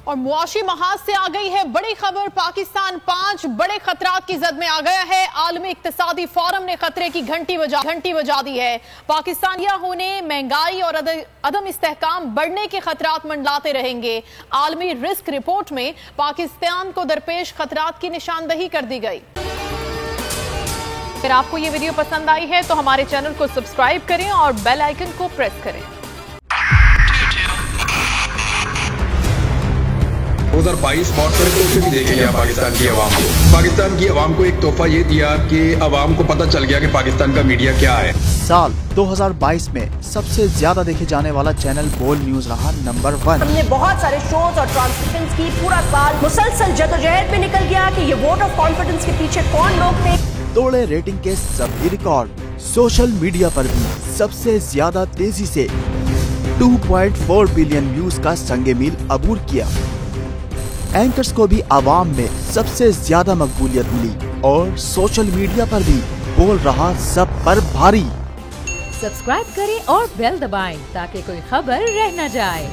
और मुआशी महाज से आ गई है बड़ी खबर। पाकिस्तान 5 बड़े खतरात की जद में आ गया है। आलमी इक्तिसादी फोरम ने खतरे की घंटी बजा दी है। पाकिस्तानिया होने, महंगाई और अदम इस्तेहकाम बढ़ने के खतरात मंडलाते रहेंगे। आलमी रिस्क रिपोर्ट में पाकिस्तान को दरपेश खतरात की निशानदही कर दी गई। अगर आपको ये वीडियो पसंद आई है तो हमारे चैनल को सब्सक्राइब करें और बेल आइकन को प्रेस करें। 2022 बहुत बड़े तोहफे भी देके गया पाकिस्तान की आवाम को। पाकिस्तान की आवाम को एक तोहफा ये दिया कि आवाम को पता चल गया कि पाकिस्तान का मीडिया क्या है। साल 2022 में सबसे ज्यादा देखे जाने वाला चैनल बोल न्यूज रहा नंबर 1। हमने बहुत सारे शोज और ट्रांसमिशंस की। पूरा साल मुसलसल जदोजहद में निकल गया कि ये वोट ऑफ कॉन्फिडेंस के पीछे कौन लोग थे। तोड़े रेटिंग के सभी रिकॉर्ड। सोशल मीडिया पर भी सबसे ज्यादा तेजी से 2.4 बिलियन व्यूज का संगे मील अबूर किया। एंकर्स को भी आवाम में सबसे ज्यादा मकबूलियत मिली और सोशल मीडिया पर भी बोल रहा सब पर भारी। सब्सक्राइब करें और बेल दबाएं ताकि कोई खबर रह न जाए।